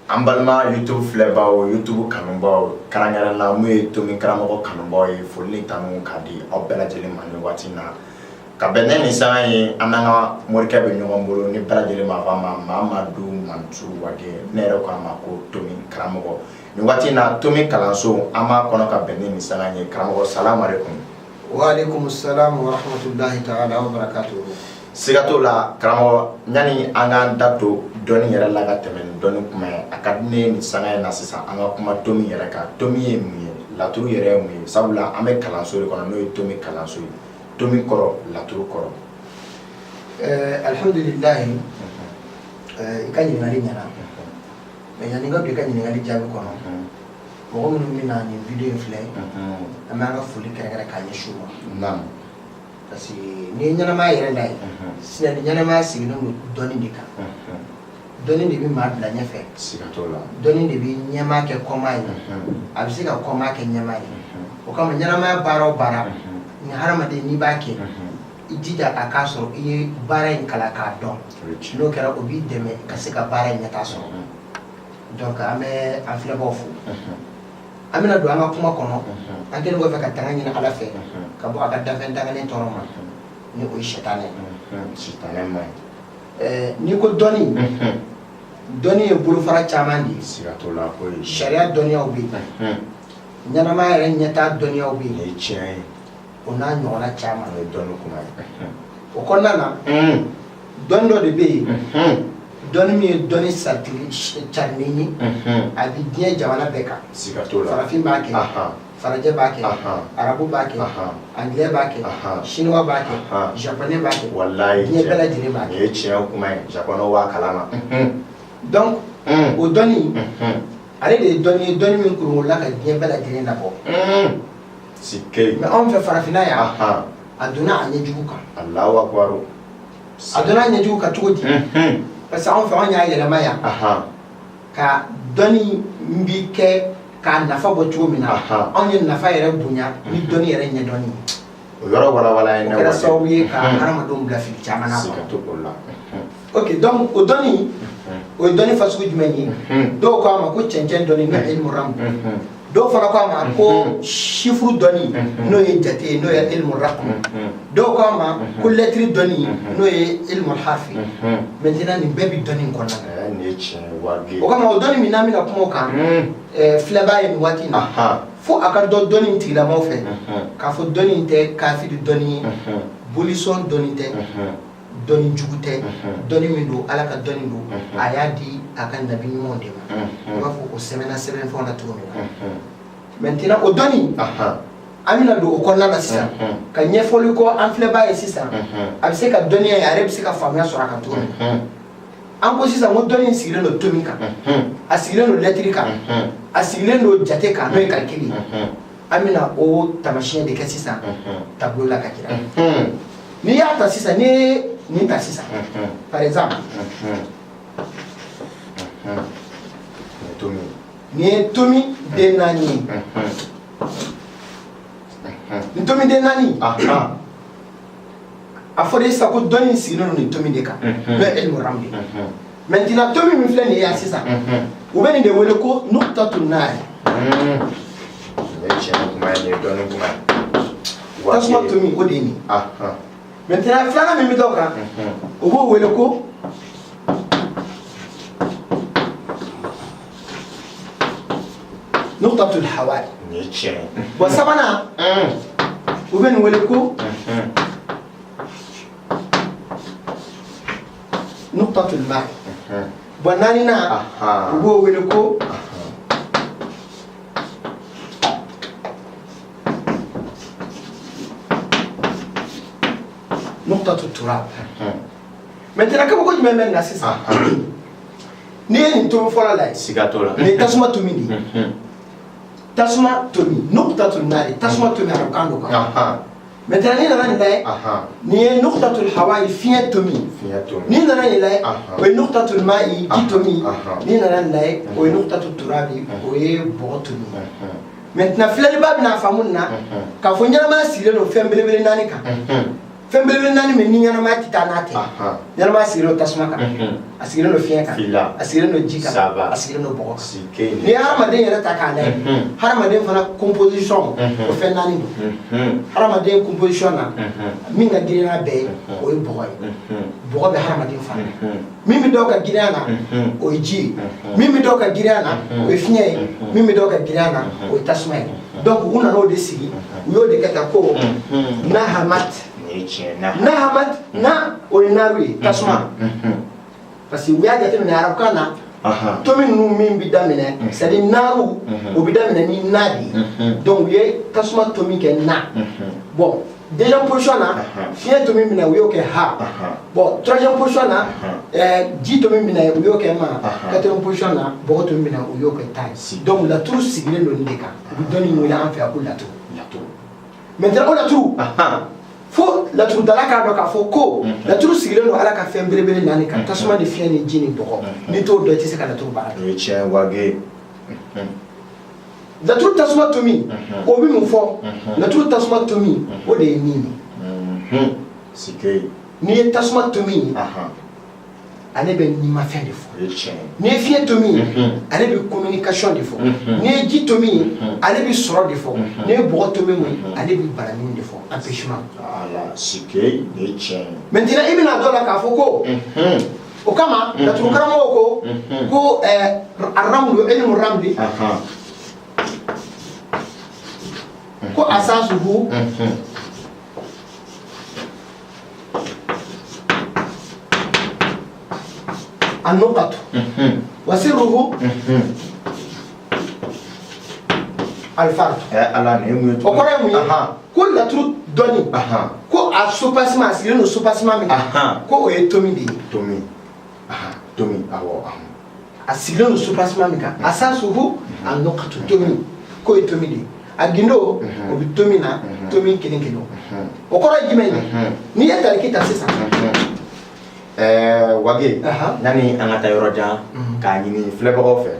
Ambalma YouTube flavor YouTube kanumba karangara na mu to min karamo kanumba e folli tanu kadi obela jeli mani watina ka benen ni sai ananga morika be nyoma mbolo ni bela jeli ma fama Mamadu Mantu wage nero kwa mako to min karamo ni watina to min kalanso ama kono ka benen ni sai ni karamo assalamu alaikum wa alaikum assalam wa rahmatullahi ta'ala wa barakatuh. Sigato la karamo nyani anga dato doni yɛrɛ la ka tɛmɛ doni kuma akadne ni sanga na sisan an ka kuma tomi yɛrɛ ka tomi ye mun ye laturu yɛrɛ ye mun ye sabula an bɛ kalanso de kɔnɔ n'o ye tomi kalanso ye tomi kɔrɔ laturu kɔrɔ alhamdulillah i ka ɲininkali ɲɛna mais yani ka don i ka ɲininkali jaabi kɔnɔ mɔgɔ minnu bɛna nin video in filɛ an bɛ an ka foli kɛrɛnkɛrɛn k'a ɲɛsin u ma parce que ni ɲɛnamaya yɛrɛ la ye sinon ni ɲɛnamaya sigilen don dɔnni de kan dɔnni de bɛ maa bila ɲɛfɛ sigatɔ la dɔnni de bɛ ɲɛmaa kɛ kɔmaa ye a bɛ se ka kɔmaa kɛ ɲɛmaa ye o kama ɲɛnamaya baara o baara ni hadamaden n'i b'a kɛ i jija a k'a sɔrɔ i ye baara in kalan k'a dɔn n'o kɛra o b'i dɛmɛ ka se ka baara in ɲɛtaa sɔrɔ donc an bɛ an filɛbagaw fo an bɛna don an ka kuma kɔnɔ an kɛlen kɔfɛ ka tanga ɲini Ala fɛ ka bɔ a ka dafɛn dangalen tɔɔrɔ ma ni o ye sitanɛ ye n'i ko dɔnni dɔnni ye bolofara caman de ye sigatɔ la ko ye sariya dɔnniyaw bɛ yen ɲɛnamaya yɛrɛ ɲɛtaa dɔnniyaw bɛ yen tiɲɛ ye o n'a ɲɔgɔnna caman ye dɔnni kuma ye o kɔnɔna na dɔnni dɔ de bɛ yen dɔnni min ye dɔnni carinen ye a bɛ diɲɛ jamana bɛɛ kan sigatɔ la farafin b'a kɛ farajɛ b'a kɛ arabu b'a kɛ anglais b'a kɛ chinois b'a kɛ japonais b'a kɛ wallahi diɲɛ bɛɛ lajɛlen b'a kɛ ye tiɲɛ kuma ye japonais b'a kalama donc o dɔnni ale de ye dɔnni ye dɔnni min kurungula ka diɲɛ bɛɛ lajɛlen labɔ sike mais anw fɛ farafinna yan a donna a ɲɛjugu kan Allahu akbar a donna a ɲɛjugu kan cogo di parce que anw fɛ anw y'a yɛlɛma yan ka dɔnni bi kɛ k'a nafa bɔ cogo min na anw ye nafa yɛrɛ bonya ni dɔnni yɛrɛ ɲɛdɔnni o yɔrɔ walawala ye o kɛra sababu ye ka hadamadenw bila fili caman na sigatɔ la ok donc o dɔnni o ye dɔnni fasugu jumɛn ye dɔw ko a ma ko cɛncɛn dɔnni n'o ye ilmu ram dɔw fana ko a ma ko chiffre dɔnni n'o ye jate ye n'o ye ilmu raqm dɔw ko a ma ko lettre dɔnni n'o ye ilmu harfi maintenant nin bɛɛ bi dɔnni in kɔnɔna na nin ye tiɲɛ wage o kama o dɔnni min n'an bɛna kuma o kan filɛbaa ye nin waati in na fo a ka dɔn dɔnni in tigilamaaw fɛ k'a fɔ dɔnni in tɛ kafiri dɔnni ye bolisɔn dɔnni tɛ dɔnni jugu tɛ dɔnni min don Ala ka dɔnni don a y'a di a ka nabi ɲumanw de ma i b'a fɔ o sɛbɛnna sɛbɛnfɛnw na cogo min na maintenant o dɔnni an bɛna don o kɔnɔna na sisan ka ɲɛfɔli kɔ an filɛbaa ye sisan a bɛ se ka dɔnniya ye a yɛrɛ bɛ se ka faamuya sɔrɔ a kan cogo min an ko sisan ko dɔnni in sigilen don tomi kan a sigilen don lɛtiri kan a sigilen don jate kan n'o ye calcul ye an bɛna o taamasiyɛn de kɛ sisan tableau la ka jira n'i y'a ta sisan n'i ye nin ta sisan par exemple nin ye tomi den naani ye nin tomi den naani a fɔra sisan ko dɔnni in sigilen don nin tomi de kan n'o ye ilmu ram de ye maintenant tomi min filɛ nin ye yan sisan u bɛ nin de wele ko nuqtatu naari tasuma tomi o de ye nin maintenant filanan min bɛ da o kan o b'o wele ko nuqtatul hawari bon sabanan u bɛ nin wele ko nuqtatul ma bon naaninan u b'o wele ko nuqtatul turab maintenant kaba ko jumɛn bɛ nin na sisan n'i ye nin tomi fɔlɔ lajɛ sigatɔ la nin ye tasuma tomi de ye tasuma tomi nuqtatul naari tasuma tomi arabukan dɔ kan maintenant n'i nana nin lajɛ nin ye nuqtatul hawa ye fiɲɛ tomi n'i nana nin lajɛ o ye nuqtatul maa'i ji tomi n'i nana nin lajɛ o ye nuqtatul turabi o ye bɔgɔ tomi maintenant filɛliba bɛna faamu nin na k'a fɔ ɲɛnamaya sigilen don fɛn belebele naani kan Fembele nani me ni yana ma titanate. Yana ma sigilo tasuma ka. Asigilo no fiyen ka. Asigilo no jika. Asigilo no boka. Ni haramaden yɛrɛ ta k'a lajɛ. Haramaden fana composition o fɛn naani don. Haramaden composition na min ka girin n'a bɛɛ ye o ye bɔgɔ ye. Bɔgɔ bɛ haramaden fana. Min bɛ dɔw ka girin na o ye ji ye. Min bɛ dɔw ka girin na o ye fiɲɛ ye. Min bɛ dɔw ka girin na o ye tasuma ye. Donc u nana o de sigi u y'o de kɛ ta ko Nahamat. Nahamat na o ye naaru ye tasuma. Parce que u y'a jateminɛ arabukan na. Tomi ninnu min bɛ daminɛ c'est à dire naaru o bɛ daminɛ ni na de ye. Donc u ye tasuma tomi kɛ na. Bon deuxième position na fiɲɛ tomi minɛ u y'o kɛ ha. Bon troisième position na ji tomi minɛ u y'o kɛ ma. Quatrième position na bɔgɔ tomi minɛ u y'o kɛ ta ye. Donc laturu sigilen don nin de kan. U bɛ dɔnni wele an fɛ yan ko laturu. Maintenant o laturu fo laturu dala k'a dɔn k'a fɔ ko laturu sigilen don ala ka fɛn belebele naani kan tasuma ni fiɲɛ ni ji ni bɔgɔ n'i t'o dɔn i tɛ se ka laturu baara kɛ. O ye tiɲɛ wage. Laturu tasuma tomi o bɛ mun fɔ laturu tasuma tomi o de ye nin ye. Sike. N'i ye tasuma tomi ale bɛ nimafɛn de fɔ. O ye tiɲɛ. N'i ye fiɲɛ tomi ale bɛ communication de fɔ. N'i ye ji tomi ale bɛ sɔrɔ de fɔ. N'i ye bɔgɔ tomi ale bɛ barani de fɔ empêchement. Ala sike o ye tiɲɛ. Maintenant i bɛna dɔn la k'a fɔ ko o kama laturu karamɔgɔw ko aramulu ilmu ramli ko asasuhu النقط وسره الفرد وقرأ كل laturu dɔnni ko a soupassement a sigilen don soupassement min kan ko o ye tomi de ye. Tomi awɔ. A sigilen don soupassement min kan asasuhu النقط tomi ko ye tomi de ye. A gindo o bɛ tomi na tomi kelen kelen o kɔrɔ ye jumɛn ye n'i ye taliki ta sisan. Wage yani an ka taa yɔrɔ jan k'a ɲini filɛbagaw fɛ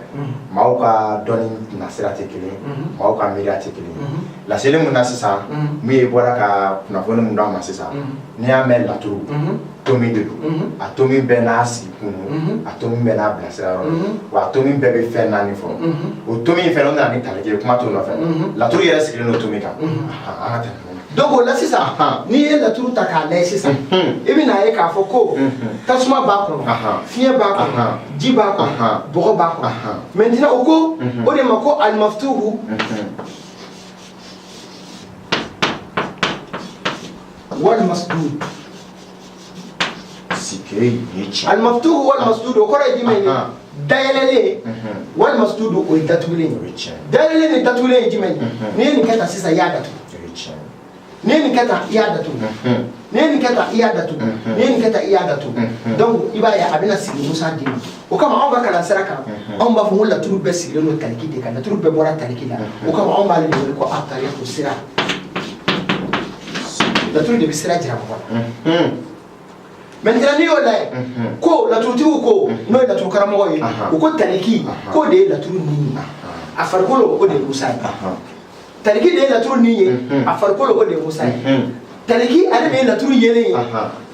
maaw ka dɔnni nasira tɛ kelen maaw ka miiriya tɛ kelen laseli mun na sisan min ye bɔra ka kunnafoni mun d'an ma sisan n'i y'a mɛn laturu tomi de don a tomi bɛɛ n'a sigi kun don a tomi bɛɛ n'a bilasira yɔrɔ wa a tomi bɛɛ bɛ fɛn naani fɔ o tomi in fɛnɛ o nana ni taliki ye kuma t'o nɔfɛ laturu yɛrɛ sigilen don tomi kan an ka tɛmɛ. Donc o la sisan n'i ye laturu ta k'a lajɛ sisan i bɛ n'a ye k'a fɔ ko tasuma b'a kɔnɔ fiɲɛ b'a kɔnɔ ji b'a kɔnɔ bɔgɔ b'a kɔnɔ maintenant o ko o de ma ko alimaftuhu walmasdud. Alimaftuhu walmasdud o kɔrɔ ye jumɛn ye dayɛlɛlen walmasdud o ye datugulen ye dayɛlɛlen ni datugulen ye jumɛn ye n'i ye nin kɛ tan sisan i y'a datugu. N'i ye nin kɛ tan i y'a datugu n'i ye nin kɛ tan i y'a datugu n'i ye nin kɛ tan i y'a datugu donc i b'a ye a bɛna sigi Musa den ma o kama anw ka kalansira kan anw b'a fɔ ko laturu bɛɛ sigilen don taliki de kan laturu bɛɛ bɔra taliki la o kama anw b'ale de wele ko atariku sira laturu de bɛ sira jira mɔgɔ la. Maintenant n'i y'o lajɛ ko laturutigiw ko n'o ye laturu karamɔgɔ ye u ko taliki k'o de ye laturu nin ye a farikolo o de ye Musa ye. Taliki de ye laturu nin ye a farikolo o de ye Musa ye. Taliki ale de ye laturu yelen ye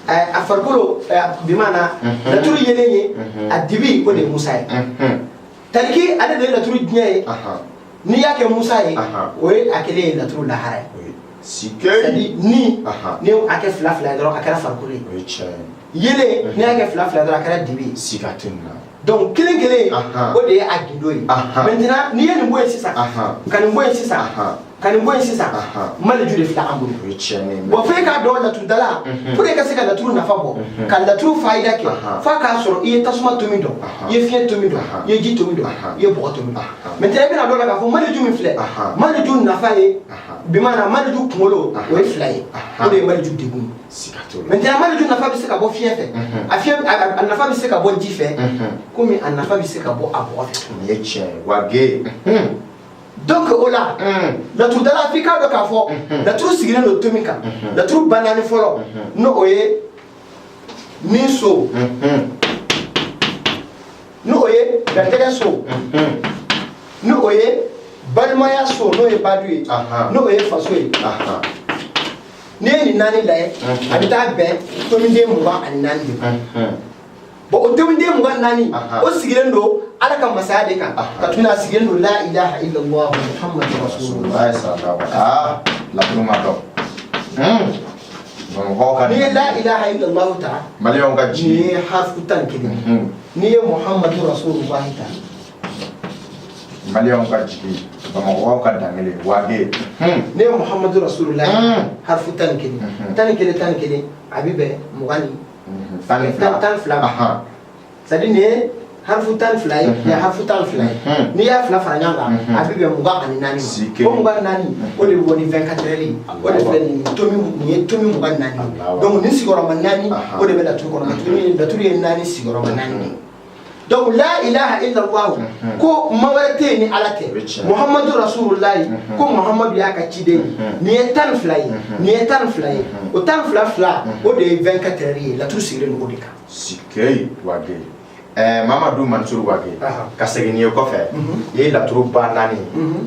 a farikolo bi maana laturu yelen ye a dibi o de ye Musa ye. Taliki ale de ye laturu diɲɛ ye n'i y'a kɛ Musa ye o ye a kelen ye laturu lahara ye. C'est-à-dire ni a kɛ fila fila ye dɔrɔn a kɛra farikolo ye. Yelen n'i y'a kɛ fila fila dɔrɔn a kɛra dibi ye. Donc kelen kelen o de ye a gindo ye. Maintenant n'i ye nin bɔ yen sisan ka nin bɔ yen sisan ka nin bɔ yen sisan maliju de filɛ an bolo. Bon f'e k'a dɔn laturudala pour que i ka se ka laturu nafa bɔ ka laturu fayida kɛ f'a k'a sɔrɔ i ye tasuma tomi dɔn i ye fiɲɛ tomi dɔn i ye ji tomi dɔn i ye bɔgɔ tomi dɔn. Maintenant i bɛna dɔn la k'a fɔ maliju min filɛ maliju nafa ye bi maana maliju kunkolo o ye fila ye o de ye maliju degun ye. Maintenant maliju nafa bɛ se ka bɔ fiɲɛ fɛ a nafa bɛ se ka bɔ ji fɛ komi a nafa bɛ se ka bɔ a bɔgɔ fɛ. Nin ye tiɲɛ ye wage. Donc o la laturudala f'i k'a dɔn k'a fɔ laturu sigilen don tomi kan laturu ba naani fɔlɔ n'o o ye nin so n'o o ye garijɛgɛ so n'o o ye balimaya so n'o ye badu ye n'o o ye faso ye ni nani la ye abita be to min de muga an nani bo o to min de muga nani o sigiren do ala kan masaya de kan ka tuna sigiren do la ilaha illa allah muhammadur rasulullah sallallahu alaihi la tuma do ni la ilaha illa allah ta malion ga ji ni harfu tan kidi ni muhammadur rasulullah ta malion ga ji bamago ka dangele wage ne muhammadur rasulullah harfu tan kidi abibe mugani tan fla sadi ne harfu tan fla ya harfu tan fla ni ya fla faranyanga abibe muga ani nani ko muga nani o le woni 24 heures o le fla ni tomi muga nani donc ni sigoro man nani o de bela tu ko na turi nani sigoro man nani donc la ilaha illa allah ko mawarte ni alate muhammadu rasulullah ko muhammadu ya ka cide ni tan fly o tan fla o de 24 heures la tout sire no dika sikay wage mamadou mansour wage ka segini ko fe ye la turu ba nani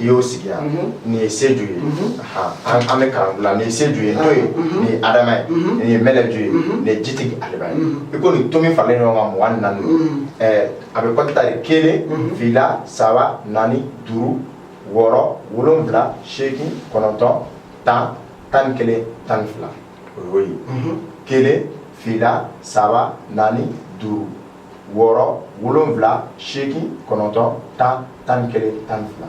yo sigia ni seju ame ka la ni seju ni adama ni meleju ni jitigi alibay ko ni tomi fale no ma wan nan abe ko tari kele fila sawa nani duru woro wolonvla sheki kononton tan kele tan fla oui kele fila sawa nani duru woro wolonvla sheki kononton tan kele tan fla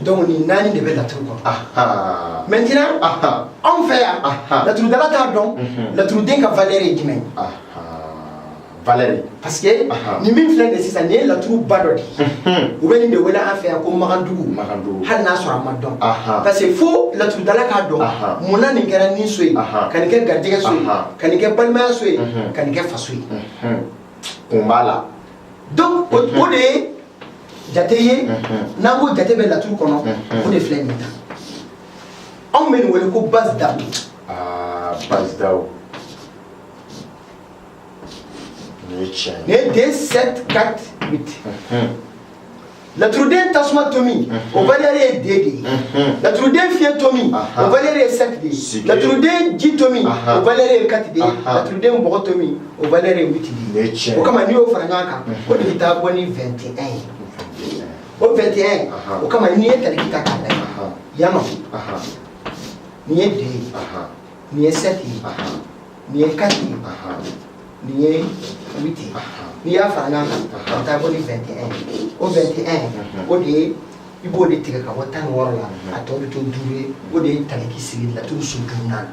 donc ni nani de bela turu ko maintenant on fait la turu dala ta don la turu den ka valeur est diminuée Valérie parce que ni min flen de sisa ne la turu badodi ou ben de wala affaire ko magandugu hal na sura madon parce que fo la turu dala ka don mona ni kera ni soyi kan ke gardiga soyi kan ke palma soyi kan ke fasoyi kumbala donc o de jateye nango jate be la turu kono o de flen ni ta on men wala ko base daw base daw ne 2 7 4 8 la trudin tasma tomi o valere dede la trudin fie tomi o valere 7 de la trudin ji tomi o valere 4 de la trudin bogo tomi o valere 8 de o kama ni o faranga ko de ta boni 21 o 21 o kama ni e tali kita ka yama ni e de ni e 7 ni e 4 ni e 8 ni ya faranga ta boni 21 o 21 o de ibo de tiga ka watan warla ato to dure o de talaki sigi la to su dunna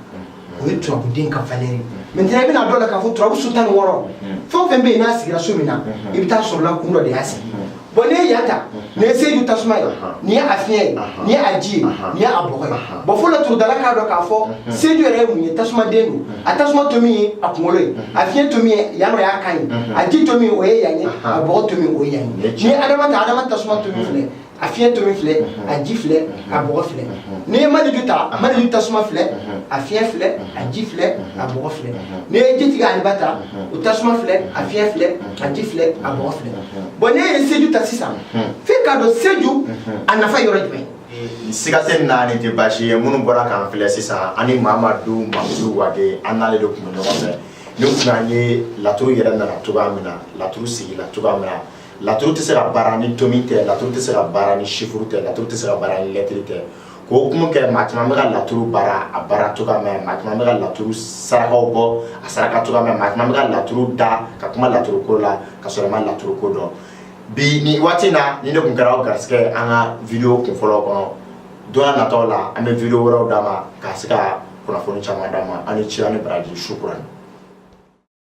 o e trobu den ka valeri maintenant bina dola ka fu trobu sultan woro fo fembe na sigira sumina ibita sorla kundo de asi bone yata ne seju tasmay ni afien ni aji ni aboy bo fo la tur dala ka do ka fo seju re mu ni tasma denu atasma to mi akumolo afien to mi ya no ya kan aji to mi o ye yanye abo to mi o ye yanye ni adama tasma to mi fle afien to mi fle aji fle abo fle ni mani juta suma fle afien fle aji fle abo fle ni jiti ga albata utasma fle afien fle aji fle abo fle bone seju tasisa fe ka do seju anafa yoro jwe sigate nani de bashi munu bora kan fle sisa ani mamadou mamsou wage anale do kuno no fe no kunanye la turu yera na tuba mina la turu sigi la tuba mina la turu tisera barani tomite la turu tisera barani chiffre la turu tisera barani lettre te ko kuma ke matma mega la turu bara abara tuba me matma mega la turu saraka obo asaraka tuba me matma mega la turu da ka kuma la turu ko la ka sore ma la turu ko do bi ni watina ni ne kun kara garske anga video kun folo ko dona na tola ame video woro dama ka sika kuna foni chama dama ani chi ani braji shukran